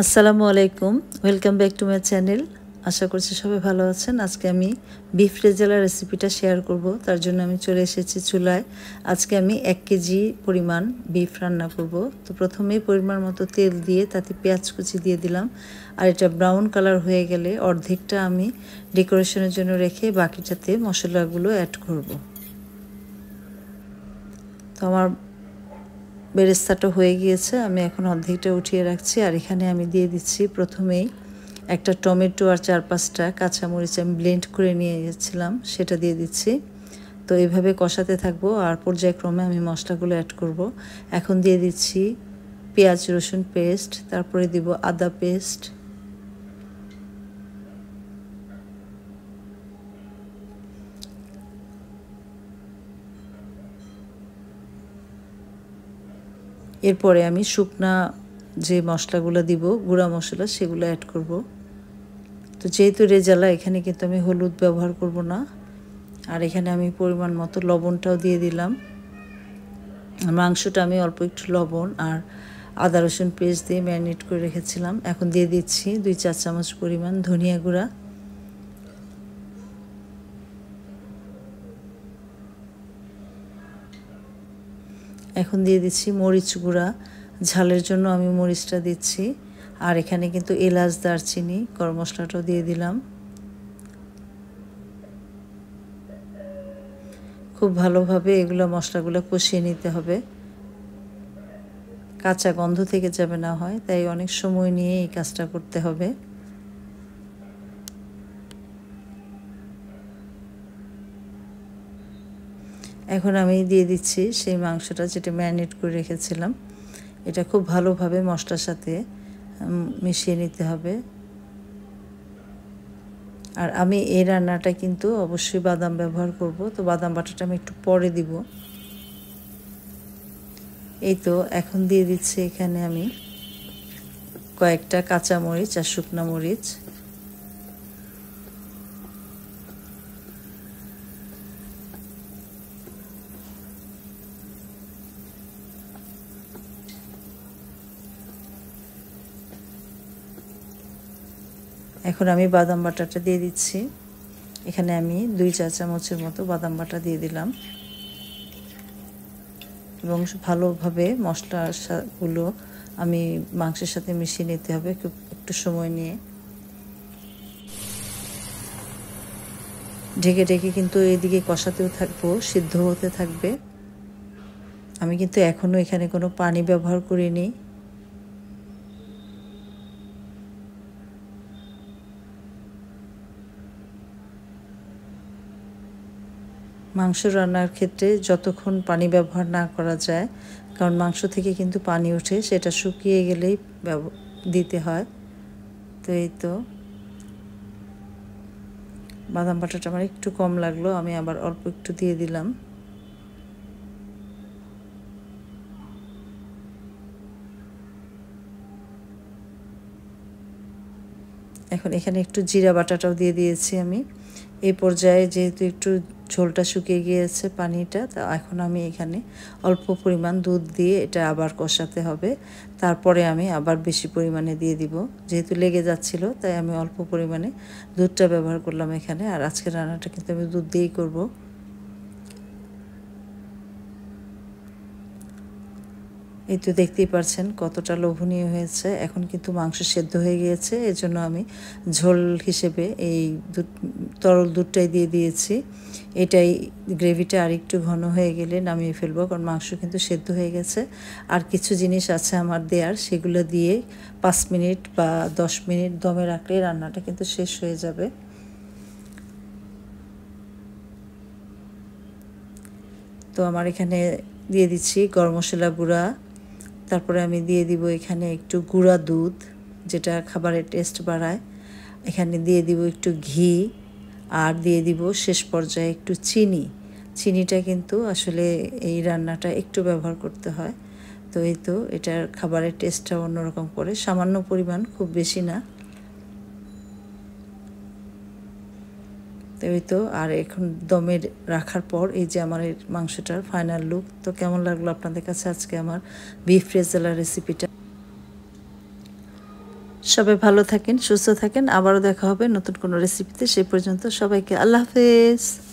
আসসালামু আলাইকুম, welcome back to my channel. আশা করছি সবাই ভালো আছেন। আজকে আমি বিফ রেজালা রেসিপিটা শেয়ার করব। তার জন্য আমি চলে এসেছি চুলায়। আজকে আমি 1 কেজি পরিমাণ বিফ রান্না করব। তো প্রথমেই পরিমাণ মতো তেল দিয়ে তাতে পেঁয়াজ কুচি দিয়ে দিলাম। আর এটা ব্রাউন কালার হয়ে গেলে অর্ধেকটা আমি ডেকোরেশনের জন্য রেখে বাকিটাতে মশলাগুলো অ্যাড করব। তো আমার বেরেস্তাটা হয়ে গিয়েছে, আমি এখন অর্ধেকটা উঠিয়ে রাখছি। আর এখানে আমি দিয়ে দিচ্ছি প্রথমেই একটা টমেটো আর 4-5টা কাঁচামরিচ আমি ব্লেন্ড করে নিয়ে গেছিলাম, সেটা দিয়ে দিচ্ছি। তো এইভাবে কষাতে থাকবো আর পর্যায়ক্রমে আমি মশলাগুলো অ্যাড করব। এখন দিয়ে দিচ্ছি পেঁয়াজ রসুন পেস্ট, তারপরে দিব আদা পেস্ট, এরপরে আমি শুকনা যে মশলাগুলো দিব গুঁড়া মশলা সেগুলো অ্যাড করব। তো যেহেতু রেজালা, এখানে কিন্তু আমি হলুদ ব্যবহার করব না। আর এখানে আমি পরিমাণ মতো লবণটাও দিয়ে দিলাম। মাংসটা আমি অল্প একটু লবণ আর আদা রসুন পেস্ট দিয়ে ম্যারিনেট করে রেখেছিলাম। এখন দিয়ে দিচ্ছি 2 চা চামচ পরিমাণ ধনিয়া গুঁড়া, এখন দিয়ে দিচ্ছি মরিচ গুঁড়া। ঝালের জন্য আমি মরিচটা দিচ্ছি। আর এখানে কিন্তু এলাচ দারচিনি গরম মশলাটাও দিয়ে দিলাম। খুব ভালোভাবে এগুলো মশলাগুলো কষিয়ে নিতে হবে, কাঁচা গন্ধ থেকে যাবে না হয়, তাই অনেক সময় নিয়ে এই কাজটা করতে হবে। এখন আমি দিয়ে দিচ্ছি সেই মাংসটা যেটা ম্যারিনেট করে রেখেছিলাম। এটা খুব ভালোভাবে মশলার সাথে মিশিয়ে নিতে হবে। আর আমি এই রান্নাটা কিন্তু অবশ্যই বাদাম ব্যবহার করব, তো বাদাম বাটাটা আমি একটু পরে দিব। এই তো এখন দিয়ে দিচ্ছি এখানে আমি কয়েকটা কাঁচা মরিচ আর শুকনো মরিচ। এখন আমি বাদাম বাটাটা দিয়ে দিচ্ছি। এখানে আমি 2 চা চামচের মতো বাদাম বাটা দিয়ে দিলাম এবং ভালোভাবে মশলাগুলো আমি মাংসের সাথে মিশিয়ে নিতে হবে একটু সময় নিয়ে। ঢেকে ঢেকে কিন্তু এদিকে কষাতেও থাকবো, সিদ্ধ হতে থাকবে। আমি কিন্তু এখনও এখানে কোনো পানি ব্যবহার করিনি। মাংস রান্নার ক্ষেত্রে যতক্ষণ পানি ব্যবহার না করা যায়, কারণ মাংস থেকে কিন্তু পানি ওঠে, সেটা শুকিয়ে গেলেই দিতে হয়। তো এই তো বাদাম বাটাটা আমার একটু কম লাগলো, আমি আবার অল্প একটু দিয়ে দিলাম। এখন এখানে একটু জিরা বাটাটাও দিয়ে দিয়েছি আমি। এই পর্যায়ে যেহেতু একটু ঝোলটা শুকিয়ে গিয়েছে পানিটা, তা এখন আমি এখানে অল্প পরিমাণ দুধ দিয়ে এটা আবার কষাতে হবে। তারপরে আমি আবার বেশি পরিমাণে দিয়ে দিব, যেহেতু লেগে যাচ্ছিল তাই আমি অল্প পরিমাণে দুধটা ব্যবহার করলাম এখানে। আর আজকের রান্নাটা কিন্তু আমি দুধ দিয়েই করব। এই তো দেখতেই পাচ্ছেন কতটা লোভনীয় হয়েছে। এখন কিন্তু মাংস সেদ্ধ হয়ে গিয়েছে, এজন্য আমি ঝোল হিসেবে এই তরল দুধটাই দিয়ে দিয়েছি। এটাই গ্রেভিটা আরেকটু ঘন হয়ে গেলে নামিয়ে ফেলবো, কারণ মাংস কিন্তু সেদ্ধ হয়ে গেছে। আর কিছু জিনিস আছে আমার দেয়ার, সেগুলো দিয়ে 5 মিনিট বা 10 মিনিট দমে রাখলে রান্নাটা কিন্তু শেষ হয়ে যাবে। তো আমার এখানে দিয়ে দিচ্ছি গরম মশলা গুঁড়া, তারপরে আমি দিয়ে দিব এখানে একটু গুঁড়া দুধ, যেটা খাবারের টেস্ট বাড়ায়। এখানে দিয়ে দিব একটু ঘি, আর দিয়ে দিব শেষ পর্যায়ে একটু চিনি। চিনিটা কিন্তু আসলে এই রান্নাটা একটু ব্যবহার করতে হয়। তো এই তো এটার খাবারের টেস্টটা অন্যরকম করে, সামান্য পরিমাণ, খুব বেশি না। তো এই তো আর এখন দমে রাখার পর এই যে আমার মাংসটার ফাইনাল লুক। তো কেমন লাগলো আপনাদের কাছে আজকে আমার বিফ রেজালা রেসিপিটা? সবাই ভালো থাকেন, সুস্থ থাকেন। আবারও দেখা হবে নতুন কোনো রেসিপিতে। সেই পর্যন্ত সবাইকে আল্লাহ হাফেজ।